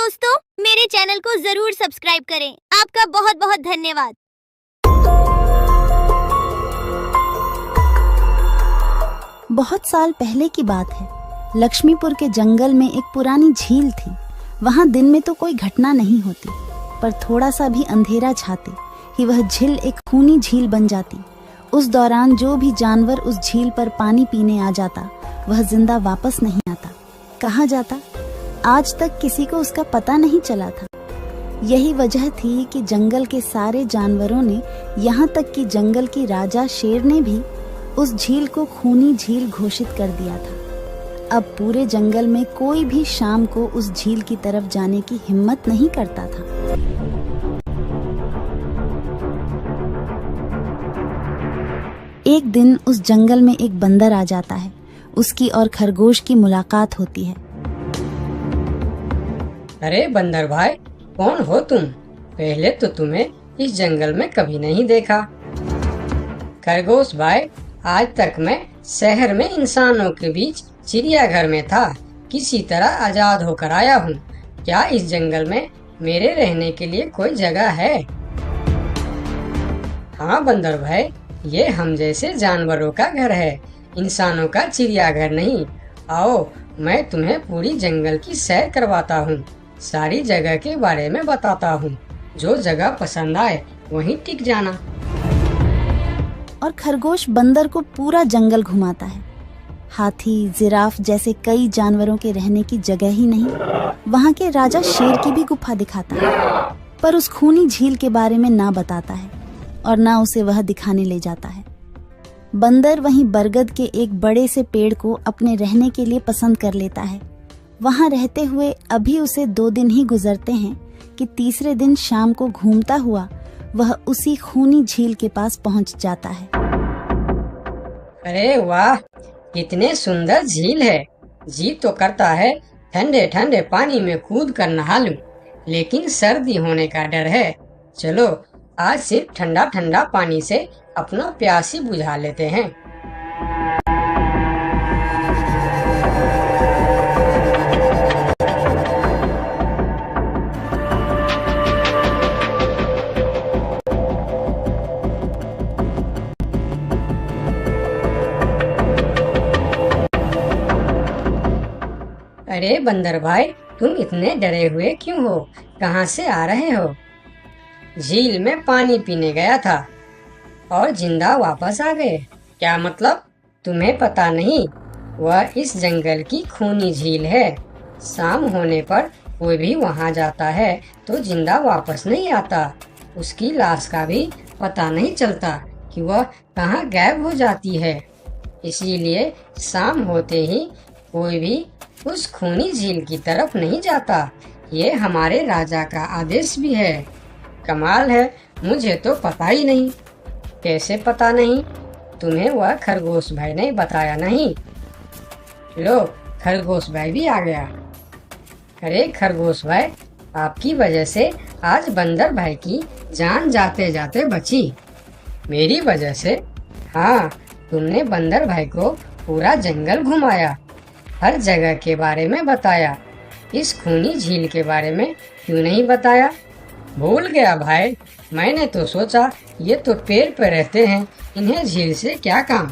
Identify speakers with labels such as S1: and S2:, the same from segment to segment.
S1: दोस्तों, मेरे चैनल को जरूर सब्सक्राइब करें। आपका बहुत बहुत धन्यवाद।
S2: बहुत साल पहले की बात है। लक्ष्मीपुर के जंगल में एक पुरानी झील थी। वहां दिन में तो कोई घटना नहीं होती, पर थोड़ा सा भी अंधेरा छाते ही वह झील एक खूनी झील बन जाती। उस दौरान जो भी जानवर उस झील पर पानी पीने आ जाता, वह जिंदा वापस नहीं आता। कहाँ जाता, आज तक किसी को उसका पता नहीं चला था। यही वजह थी कि जंगल के सारे जानवरों ने, यहाँ तक कि जंगल की राजा शेर ने भी उस झील को खूनी झील घोषित कर दिया था। अब पूरे जंगल में कोई भी शाम को उस झील की तरफ जाने की हिम्मत नहीं करता था। एक दिन उस जंगल में एक बंदर आ जाता है। उसकी और खरगोश की मुलाकात होती है।
S3: अरे बंदर भाई, कौन हो तुम? पहले तो तुम्हें इस जंगल में कभी नहीं देखा। खरगोश भाई, आज तक मैं शहर में इंसानों के बीच चिड़ियाघर में था। किसी तरह आजाद होकर आया हूँ। क्या इस जंगल में मेरे रहने के लिए कोई जगह है? हाँ बंदर भाई, ये हम जैसे जानवरों का घर है, इंसानों का चिड़ियाघर नहीं। आओ, मैं तुम्हें पूरी जंगल की सैर करवाता हूँ, सारी जगह के बारे में बताता हूँ। जो जगह पसंद आए वहीं टिक जाना।
S2: और खरगोश बंदर को पूरा जंगल घुमाता है। हाथी, जिराफ जैसे कई जानवरों के रहने की जगह ही नहीं, वहाँ के राजा शेर की भी गुफा दिखाता है, पर उस खूनी झील के बारे में ना बताता है और ना उसे वह दिखाने ले जाता है। बंदर वहीं बरगद के एक बड़े से पेड़ को अपने रहने के लिए पसंद कर लेता है। वहां रहते हुए अभी उसे 2 दिन ही गुजरते हैं कि तीसरे दिन शाम को घूमता हुआ वह उसी खूनी झील के पास पहुंच जाता है।
S3: अरे वाह, कितने सुंदर झील है। जी तो करता है ठंडे ठंडे पानी में कूद कर नहा लूं, लेकिन सर्दी होने का डर है। चलो, आज सिर्फ ठंडा ठंडा पानी से अपना प्यास ही बुझा लेते हैं। अरे बंदर भाई, तुम इतने डरे हुए क्यों हो? कहाँ से आ रहे हो? झील में पानी पीने गया था और जिंदा वापस आ गए। क्या मतलब? तुम्हें पता नहीं? वह इस जंगल की खूनी झील है। शाम होने पर कोई भी वहां जाता है तो जिंदा वापस नहीं आता। उसकी लाश का भी पता नहीं चलता कि वह कहाँ गायब हो जाती है। इसीलिए शाम होते ही कोई भी उस खूनी झील की तरफ नहीं जाता। ये हमारे राजा का आदेश भी है। कमाल है, मुझे तो पता ही नहीं। कैसे पता नहीं? तुम्हें वह खरगोश भाई ने बताया नहीं? लो, खरगोश भाई भी आ गया। अरे खरगोश भाई, आपकी वजह से आज बंदर भाई की जान जाते जाते बची। मेरी वजह से? हाँ, तुमने बंदर भाई को पूरा जंगल घुमाया, हर जगह के बारे में बताया। इस खूनी झील के बारे में क्यों नहीं बताया? भूल गया भाई, मैंने तो सोचा ये तो पेड़ पे रहते हैं, इन्हें झील से क्या काम।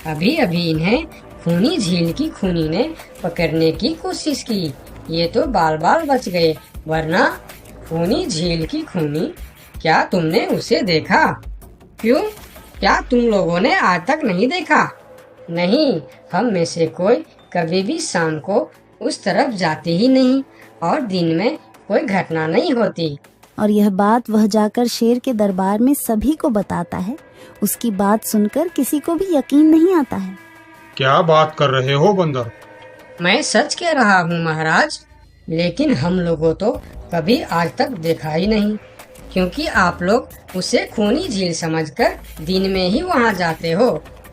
S3: अभी अभी इन्हें खूनी झील की खूनी ने पकड़ने की कोशिश की, ये तो बाल बाल बच गए, वरना खूनी झील की खूनी, क्या तुमने उसे देखा? क्यों, क्या तुम लोगों ने आज तक नहीं देखा? नहीं, हम में से कोई कभी भी शाम को उस तरफ जाते ही नहीं और दिन में कोई घटना नहीं होती।
S2: और यह बात वह जाकर शेर के दरबार में सभी को बताता है। उसकी बात सुनकर किसी को भी यकीन नहीं आता है।
S4: क्या बात कर रहे हो बंदर?
S3: मैं सच कह रहा हूँ महाराज, लेकिन हम लोगों तो कभी आज तक देखा ही नहीं, क्योंकि आप लोग उसे खूनी झील समझकर दिन में ही वहाँ जाते हो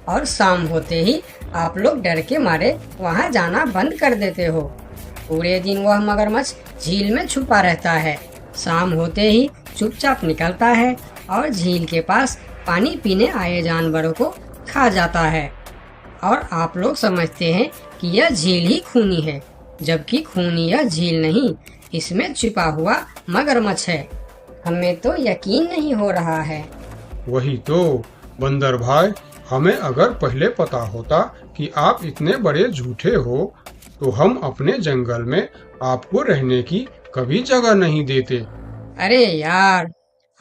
S3: और शाम होते ही आप लोग डर के मारे वहाँ जाना बंद कर देते हो। पूरे दिन वह मगरमच्छ झील में छुपा रहता है, शाम होते ही चुपचाप निकलता है और झील के पास पानी पीने आए जानवरों को खा जाता है। और आप लोग समझते हैं कि यह झील ही खूनी है, जबकि खूनी यह झील नहीं, इसमें छिपा हुआ मगरमच्छ है। हमें तो यकीन नहीं हो रहा है।
S4: वही तो बंदर भाई, हमें अगर पहले पता होता कि आप इतने बड़े झूठे हो तो हम अपने जंगल में आपको रहने की कभी जगह नहीं देते।
S3: अरे यार,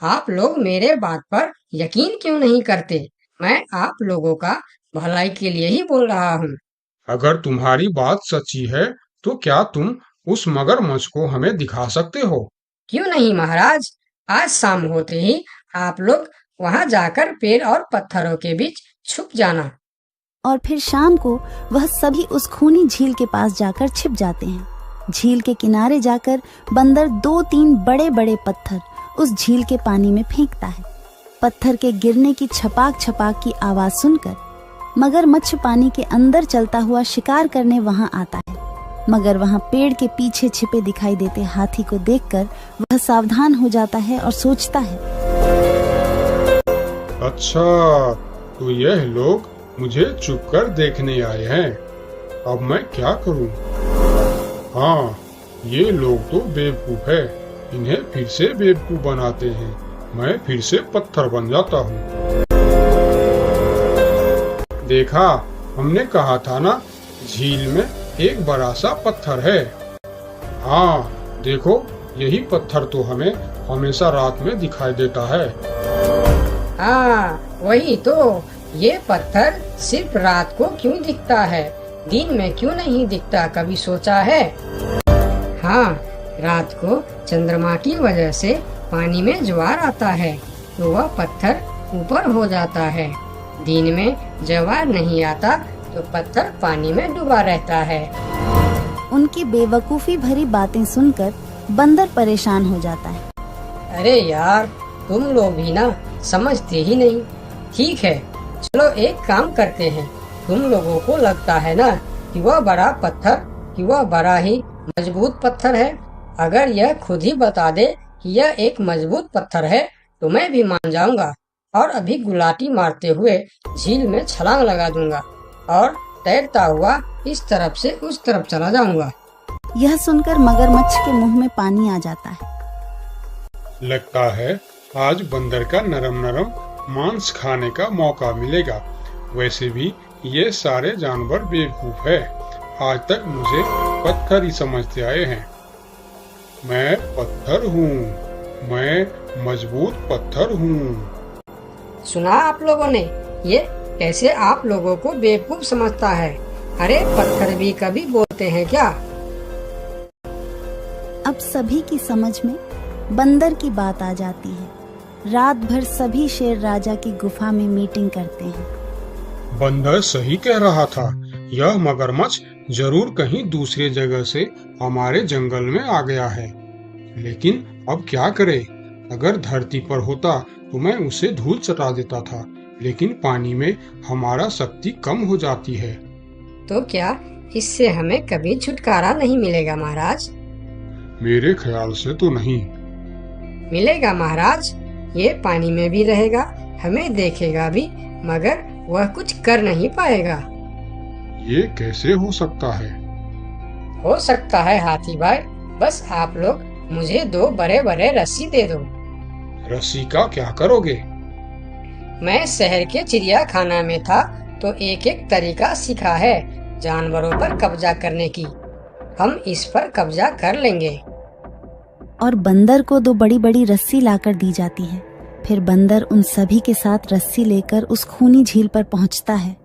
S3: आप लोग मेरे बात पर यकीन क्यों नहीं करते? मैं आप लोगों का भलाई के लिए ही बोल रहा हूँ।
S4: अगर तुम्हारी बात सच्ची है तो क्या तुम उस मगरमच्छ को हमें दिखा सकते हो?
S3: क्यों नहीं महाराज, आज शाम होते ही आप लोग वहाँ जाकर पेड़ और पत्थरों के बीच छुप जाना।
S2: और फिर शाम को वह सभी उस खूनी झील के पास जाकर छिप जाते हैं। झील के किनारे जाकर बंदर 2-3 बड़े बड़े पत्थर उस झील के पानी में फेंकता है। पत्थर के गिरने की छपाक छपाक की आवाज सुनकर मगरमच्छ पानी के अंदर चलता हुआ शिकार करने वहां आता है। मगर वहां पेड़ के पीछे छिपे दिखाई देते हाथी को देखकर वह सावधान हो जाता है और सोचता है,
S4: अच्छा, तो यह लोग मुझे छुपकर देखने आए हैं। अब मैं क्या करूं? हाँ, ये लोग तो बेवकूफ है। इन्हें फिर से बेवकूफ बनाते हैं। मैं फिर से पत्थर बन जाता हूँ। देखा, हमने कहा था ना, झील में एक बड़ा सा पत्थर है। हाँ, देखो, यही पत्थर तो हमें हमेशा रात में दिखाई देता है।
S3: हाँ, वही तो। ये पत्थर सिर्फ रात को क्यों दिखता है, दिन में क्यों नहीं दिखता, कभी सोचा है? हाँ, रात को चंद्रमा की वजह से पानी में ज्वार आता है तो वह पत्थर ऊपर हो जाता है। दिन में ज्वार नहीं आता तो पत्थर पानी में डूबा रहता है।
S2: उनकी बेवकूफी भरी बातें सुनकर बंदर परेशान हो जाता है।
S3: अरे यार, तुम लोग भी ना समझते ही नहीं। ठीक है, चलो एक काम करते हैं। तुम लोगों को लगता है ना कि वह बड़ा पत्थर, कि वह बड़ा ही मजबूत पत्थर है। अगर यह खुद ही बता दे कि यह एक मजबूत पत्थर है तो मैं भी मान जाऊंगा और अभी गुलाटी मारते हुए झील में छलांग लगा दूंगा और तैरता हुआ इस तरफ से उस तरफ चला जाऊंगा।
S2: यह सुनकर मगरमच्छ के मुंह में पानी आ जाता है।
S4: लगता है आज बंदर का नरम नरम मांस खाने का मौका मिलेगा। वैसे भी ये सारे जानवर बेवकूफ है। आज तक मुझे पत्थर ही समझते आए हैं। मैं पत्थर हूँ, मैं मजबूत पत्थर हूँ।
S3: सुना आप लोगों ने? ये कैसे आप लोगों को बेवकूफ समझता है? अरे पत्थर भी कभी बोलते हैं क्या?
S2: अब सभी की समझ में बंदर की बात आ जाती है। रात भर सभी शेर राजा की गुफा में मीटिंग करते हैं।
S4: बंदर सही कह रहा था। यह मगरमच्छ जरूर कहीं दूसरे जगह से हमारे जंगल में आ गया है। लेकिन अब क्या करे? अगर धरती पर होता तो मैं उसे धूल चटा देता था, लेकिन पानी में हमारा शक्ति कम हो जाती है।
S3: तो क्या इससे हमें कभी छुटकारा नहीं मिलेगा महाराज?
S4: मेरे ख्याल से तो नहीं।
S3: मिलेगा महाराज। ये पानी में भी रहेगा, हमें देखेगा भी, मगर वह कुछ कर नहीं पाएगा।
S4: ये कैसे हो सकता है?
S3: हो सकता है हाथी भाई। बस आप लोग मुझे 2 बड़े बड़े रस्सी दे दो।
S4: रस्सी का क्या करोगे?
S3: मैं शहर के चिड़ियाखाना में था तो एक एक तरीका सीखा है जानवरों पर कब्जा करने की। हम इस पर कब्जा कर लेंगे।
S2: और बंदर को 2 बड़ी बड़ी रस्सी लाकर दी जाती है। फिर बंदर उन सभी के साथ रस्सी लेकर उस खूनी झील पर पहुंचता है।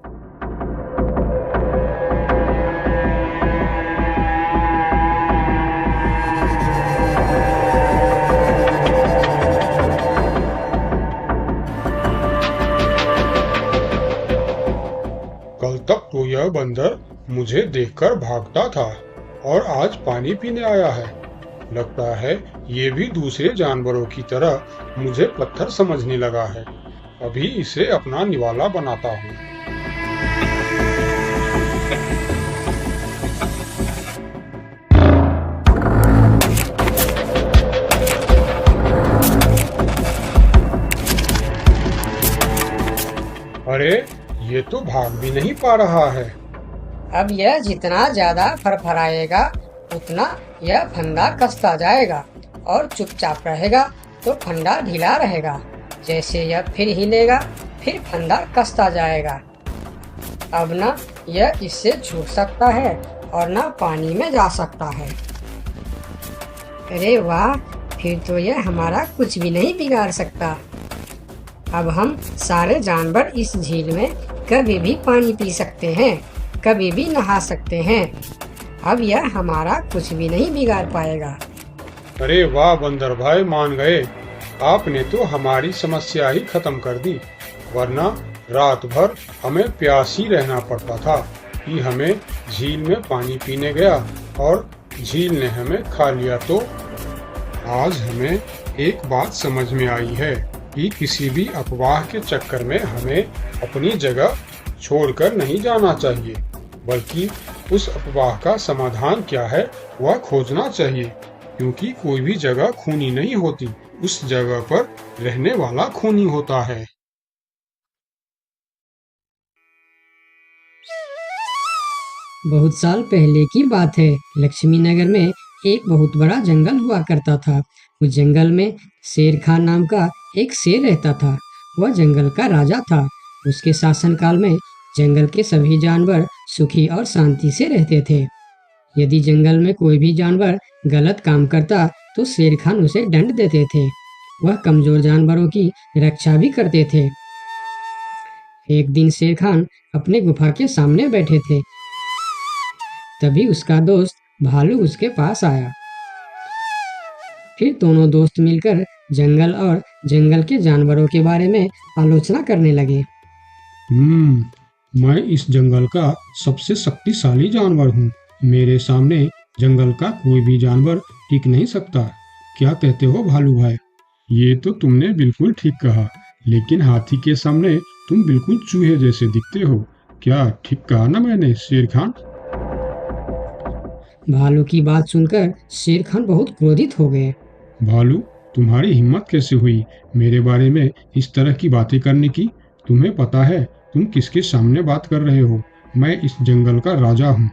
S4: कल तक तो यह बंदर मुझे देखकर भागता था और आज पानी पीने आया है। लगता है ये भी दूसरे जानवरों की तरह मुझे पत्थर समझने लगा है। अभी इसे अपना निवाला बनाता हूँ। अरे, ये तो भाग भी नहीं पा रहा है।
S3: अब यह जितना ज्यादा फरफराएगा उतना यह फंदा कसता जाएगा और चुपचाप रहेगा तो फंदा ढीला रहेगा। जैसे यह फिर हिलेगा फिर फंदा कसता जाएगा। अब ना यह इससे छूट सकता है और ना पानी में जा सकता है। अरे वाह, फिर तो यह हमारा कुछ भी नहीं बिगाड़ सकता। अब हम सारे जानवर इस झील में कभी भी पानी पी सकते हैं, कभी भी नहा सकते हैं। अब यह हमारा कुछ भी नहीं बिगाड़ पाएगा।
S4: अरे वाह बंदर भाई, मान गए। आपने तो हमारी समस्या ही खत्म कर दी, वरना रात भर हमें प्यास ही रहना पड़ता था कि हमें झील में पानी पीने गया और झील ने हमें खा लिया। तो आज हमें एक बात समझ में आई है कि किसी भी अफवाह के चक्कर में हमें अपनी जगह छोड़कर नहीं जाना चाहिए, बल्कि उस अफवाह का समाधान क्या है वह खोजना चाहिए, क्योंकि कोई भी जगह खूनी नहीं होती, उस जगह पर रहने वाला खूनी होता है।
S3: बहुत साल पहले की बात है। लक्ष्मी नगर में एक बहुत बड़ा जंगल हुआ करता था। उस जंगल में शेर खान नाम का एक शेर रहता था। वह जंगल का राजा था। उसके शासनकाल में जंगल के सभी जानवर सुखी और शांति से रहते थे। यदि जंगल में कोई भी जानवर गलत काम करता तो शेर खान उसे दंड देते थे। वह कमजोर जानवरों की रक्षा भी करते थे। एक दिन शेर खान अपने गुफा के सामने बैठे थे। तभी उसका दोस्त भालू उसके पास आया। फिर दोनों दोस्त मिलकर जंगल और जंगल के जानवरों के बारे में आलोचना करने लगे।
S4: मैं इस जंगल का सबसे शक्तिशाली जानवर हूँ। मेरे सामने जंगल का कोई भी जानवर टिक नहीं सकता। क्या कहते हो भालू भाई? ये तो तुमने बिल्कुल ठीक कहा, लेकिन हाथी के सामने तुम बिल्कुल चूहे जैसे दिखते हो। क्या ठीक कहा ना मैंने शेर खान?
S3: भालू की बात सुनकर शेर खान बहुत क्रोधित हो गए।
S4: भालू, तुम्हारी हिम्मत कैसे हुई मेरे बारे में इस तरह की बातें करने की? तुम्हें पता है तुम किसके सामने बात कर रहे हो? मैं इस जंगल का राजा हूँ।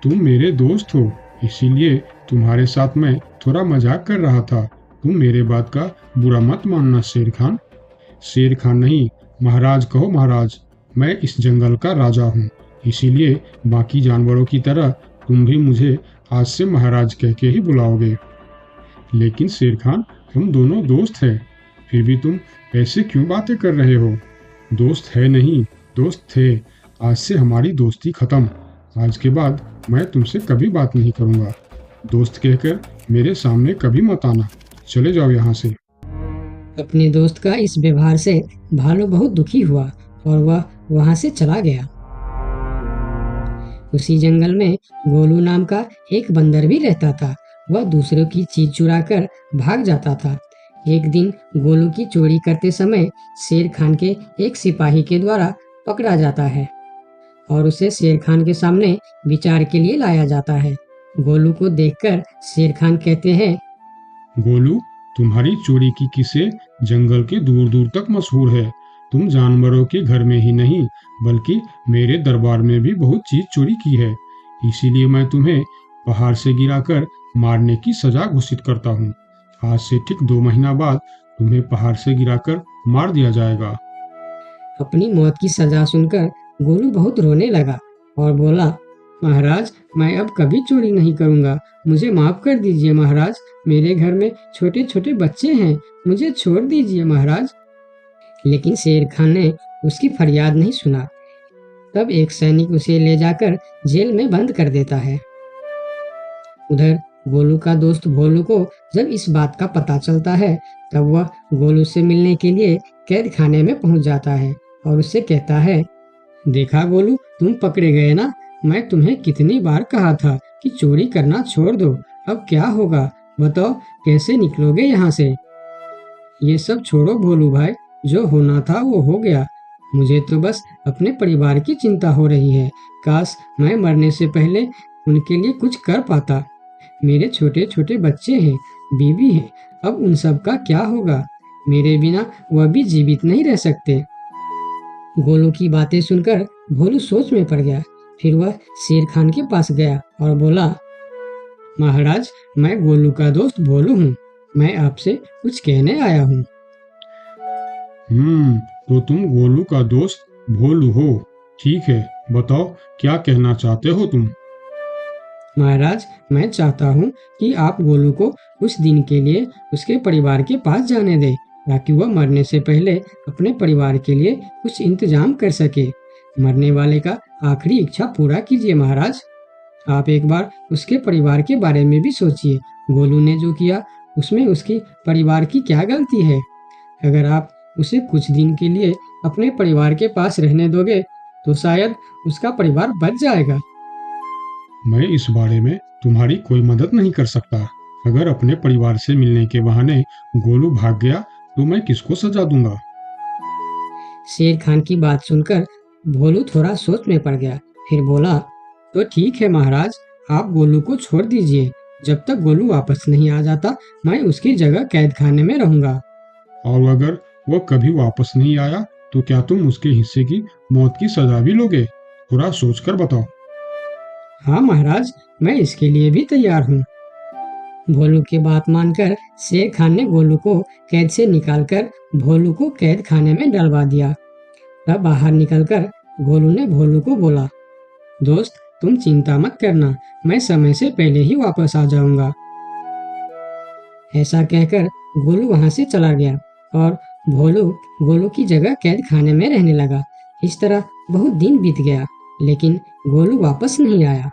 S4: तुम मेरे दोस्त हो, इसीलिए तुम्हारे साथ मैं थोड़ा मजाक कर रहा था। तुम मेरे बात का बुरा मत मानना शेर खान। शेर खान नहीं, महाराज कहो महाराज। मैं इस जंगल का राजा हूँ, इसीलिए बाकी जानवरों की तरह तुम भी मुझे आज से महाराज कह के ही बुलाओगे। लेकिन शेर खान, हम दोनों दोस्त हैं, फिर भी तुम ऐसे क्यों बातें कर रहे हो? दोस्त है नहीं, दोस्त थे। आज से हमारी दोस्ती खत्म। आज के बाद मैं तुमसे कभी बात नहीं करूँगा। दोस्त कहकर मेरे सामने कभी मत आना। चले जाओ यहाँ से।
S3: अपने दोस्त का इस व्यवहार से भालू बहुत दुखी हुआ और वह वहां से चला गया। उसी जंगल में गोलू नाम का एक बंदर भी रहता था। वह दूसरों की चीज चुराकर भाग जाता था। एक दिन गोलू की चोरी करते समय शेर खान के एक सिपाही के द्वारा पकड़ा जाता है और उसे शेर खान के सामने विचार के लिए लाया जाता है। गोलू को देखकर शेर खान कहते हैं,
S4: गोलू, तुम्हारी चोरी की किस्से जंगल के दूर दूर तक मशहूर है। तुम जानवरों के घर में ही नहीं, बल्कि मेरे दरबार में भी बहुत चीज चोरी की है। इसीलिए मैं तुम्हें पहाड़ से गिराकर मारने की सजा घोषित करता हूँ। आज से ठीक 2 महीना बाद तुम्हें पहाड़ से गिराकर मार दिया जाएगा।
S3: अपनी मौत की सजा सुनकर गोलू बहुत रोने लगा और बोला, महाराज, मैं अब कभी चोरी नहीं करूँगा। मुझे माफ कर दीजिए महाराज। मेरे घर में छोटे छोटे बच्चे हैं, मुझे छोड़ दीजिए महाराज। लेकिन शेर खान ने उसकी फरियाद नहीं सुना। तब एक सैनिक उसे ले जाकर जेल में बंद कर देता है। उधर गोलू का दोस्त भोलू को जब इस बात का पता चलता है, तब वह गोलू से मिलने के लिए कैद खाने में पहुंच जाता है और उससे कहता है, देखा गोलू, तुम पकड़े गए ना। मैं तुम्हें कितनी बार कहा था कि चोरी करना छोड़ दो। अब क्या होगा बताओ, कैसे निकलोगे यहाँ से? ये सब छोड़ो भोलू भाई, जो होना था वो हो गया। मुझे तो बस अपने परिवार की चिंता हो रही है। काश मैं मरने से पहले उनके लिए कुछ कर पाता। मेरे छोटे छोटे बच्चे हैं, बीवी है, अब उन सब का क्या होगा? मेरे बिना वह भी जीवित नहीं रह सकते। गोलू की बातें सुनकर भोलू सोच में पड़ गया। फिर वह शेर खान के पास गया और बोला, महाराज, मैं गोलू का दोस्त भोलू हूँ। मैं आपसे कुछ कहने आया हूँ।
S4: तो तुम गोलू का दोस्त भोलू हो। ठीक है, बताओ क्या कहना चाहते हो तुम।
S3: महाराज, मैं चाहता हूँ कि आप गोलू को कुछ दिन के लिए उसके परिवार के पास जाने दें, ताकि वह मरने से पहले अपने परिवार के लिए कुछ इंतजाम कर सके। मरने वाले का आखिरी इच्छा पूरा कीजिए महाराज। आप एक बार उसके परिवार के बारे में भी सोचिए। गोलू ने जो किया उसमें उसकी परिवार की क्या गलती है? अगर आप उसे कुछ दिन के लिए अपने परिवार के पास रहने दोगे तो शायद उसका परिवार बच जाएगा।
S4: मैं इस बारे में तुम्हारी कोई मदद नहीं कर सकता। अगर अपने परिवार से मिलने के बहाने गोलू भाग गया तो मैं किसको सजा दूंगा?
S3: शेर खान की बात सुनकर भोलू थोड़ा सोच में पड़ गया। फिर बोला, तो ठीक है महाराज, आप गोलू को छोड़ दीजिए। जब तक गोलू वापस नहीं आ जाता मैं उसकी जगह कैद खाने में रहूंगा।
S4: और अगर वह कभी वापस नहीं आया तो क्या तुम उसके हिस्से की मौत की सजा भी लोगे? थोड़ा सोचकर बताओ।
S3: हाँ महाराज, मैं इसके लिए भी तैयार हूँ। भोलू की बात मानकर शेर खान ने गोलू को कैद से निकालकर भोलू को कैद खाने में डलवा दिया। तब बाहर निकलकर गोलू ने भोलू को बोला, दोस्त तुम चिंता मत करना, मैं समय से पहले ही वापस आ जाऊंगा। ऐसा कहकर गोलू वहां से चला गया और भोलू गोलू की जगह कैद खाने में रहने लगा। इस तरह बहुत दिन बीत गया, लेकिन गोलू वापस नहीं आया।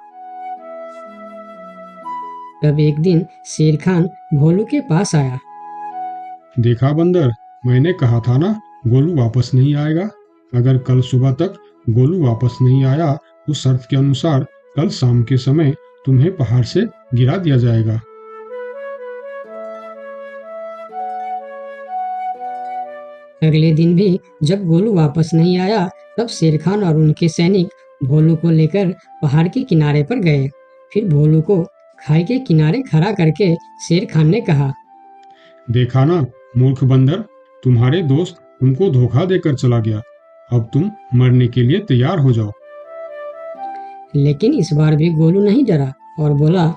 S3: तब एक दिन शेर खान भोलू के पास आया।
S4: देखा बंदर, मैंने कहा था ना गोलू वापस नहीं आएगा। अगर कल सुबह तक गोलू वापस नहीं आया तो शर्त के अनुसार कल शाम के समय तुम्हें पहाड़ से गिरा दिया जाएगा।
S3: अगले दिन भी जब गोलू वापस नहीं आया तब शेर खान और उनके सैनिक भोलू को लेकर पहाड़ के किनारे पर गए। फिर भोलू को खाई के किनारे खड़ा करके शेर खान ने कहा,
S4: देखा ना मूर्ख बंदर, तुम्हारे दोस्त तुमको धोखा देकर चला गया। अब तुम मरने के लिए तैयार हो जाओ।
S3: लेकिन इस बार भी गोलू नहीं डरा और बोला,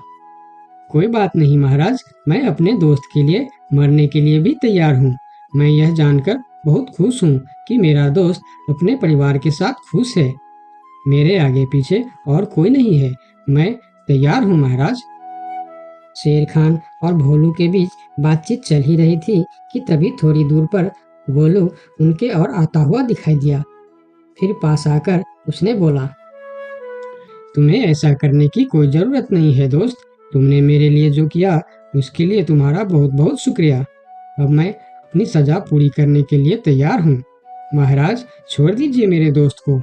S3: कोई बात नहीं महाराज, मैं अपने दोस्त के लिए मरने के लिए भी तैयार हूँ। मैं यह जानकर बहुत खुश हूँ कि मेरा दोस्त अपने परिवार के साथ खुश है। मेरे आगे पीछे और कोई नहीं है, मैं तैयार हूँ महाराज। शेर खान और भोलू के बीच बातचीत चल ही रही थी कि तभी थोड़ी दूर पर गोलू उनके और आता हुआ दिखाई दिया। फिर पास आकर उसने बोला, तुम्हें ऐसा करने की कोई जरूरत नहीं है दोस्त। तुमने मेरे लिए जो किया उसके लिए तुम्हारा बहुत बहुत शुक्रिया। अब मैं अपनी सजा पूरी करने के लिए तैयार हूँ। महाराज छोड़ दीजिए मेरे दोस्त को।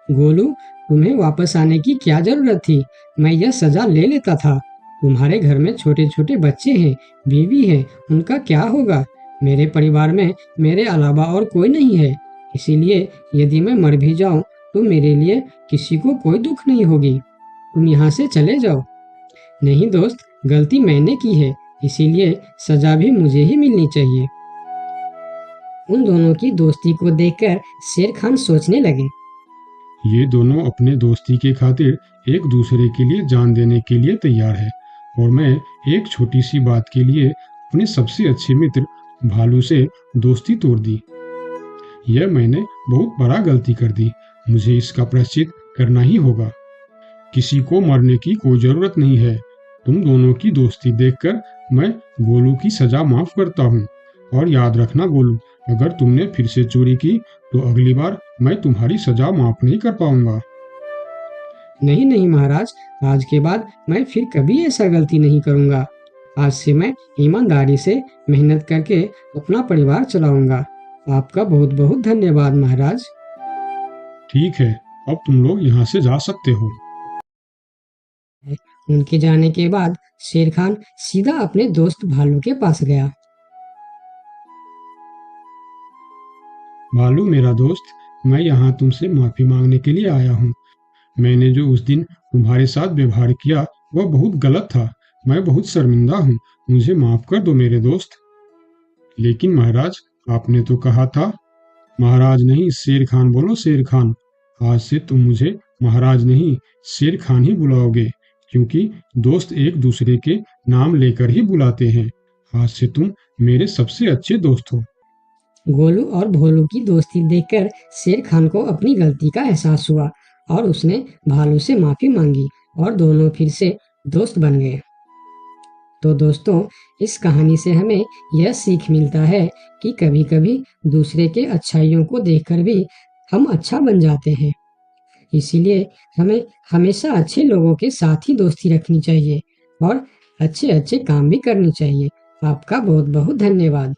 S3: गोलू, तुम्हें वापस आने की क्या जरूरत थी? मैं यह सजा ले लेता था। तुम्हारे घर में छोटे छोटे बच्चे हैं, बीवी है, उनका क्या होगा? मेरे परिवार में मेरे अलावा और कोई नहीं है, इसीलिए यदि मैं मर भी जाऊं तो मेरे लिए किसी को कोई दुख नहीं होगी। तुम यहाँ से चले जाओ। नहीं दोस्त, गलती मैंने की है, इसीलिए सजा भी मुझे ही मिलनी चाहिए। उन दोनों की दोस्ती को देखकर शेर खान सोचने लगे,
S4: ये दोनों अपने दोस्ती के खातिर एक दूसरे के लिए जान देने के लिए तैयार है, और मैं एक छोटी सी बात के लिए अपने सबसे अच्छे मित्र भालू से दोस्ती तोड़ दी। यह मैंने बहुत बड़ा गलती कर दी। मुझे इसका प्रायश्चित करना ही होगा। किसी को मरने की कोई जरूरत नहीं है। तुम दोनों की दोस्ती देखकर मैं गोलू की सजा माफ करता हूँ। और याद रखना गोलू, अगर तुमने फिर से चोरी की तो अगली बार मैं तुम्हारी सजा माफ नहीं कर पाऊंगा।
S3: नहीं नहीं महाराज, आज के बाद मैं फिर कभी ऐसा गलती नहीं करूंगा। आज से मैं ईमानदारी से मेहनत करके अपना परिवार चलाऊंगा। आपका बहुत बहुत धन्यवाद महाराज।
S4: ठीक है, अब तुम लोग यहाँ से जा सकते हो।
S3: उनके जाने के बाद शेर खान सीधा अपने दोस्त भालू के पास गया।
S4: भालू मेरा दोस्त, मैं यहाँ तुमसे माफी मांगने के लिए आया हूँ। मैंने जो उस दिन तुम्हारे साथ व्यवहार किया वह बहुत गलत था। मैं बहुत शर्मिंदा हूँ, मुझे माफ कर दो मेरे दोस्त। लेकिन महाराज, आपने तो कहा था। महाराज नहीं, शेर खान बोलो, शेर खान। आज से तुम मुझे महाराज नहीं शेर खान ही बुलाओगे, क्योंकि दोस्त एक दूसरे के नाम लेकर ही बुलाते हैं। आज से तुम मेरे सबसे अच्छे दोस्त हो।
S3: गोलू और भोलू की दोस्ती देखकर शेर खान को अपनी गलती का एहसास हुआ और उसने भालू से माफी मांगी और दोनों फिर से दोस्त बन गए। तो दोस्तों, इस कहानी से हमें यह सीख मिलता है कि कभी-कभी दूसरे के अच्छाइयों को देखकर भी हम अच्छा बन जाते हैं। इसीलिए हमें हमेशा अच्छे लोगों के साथ ही दोस्ती रखनी चाहिए और अच्छे-अच्छे काम भी करनी चाहिए। आपका बहुत-बहुत धन्यवाद।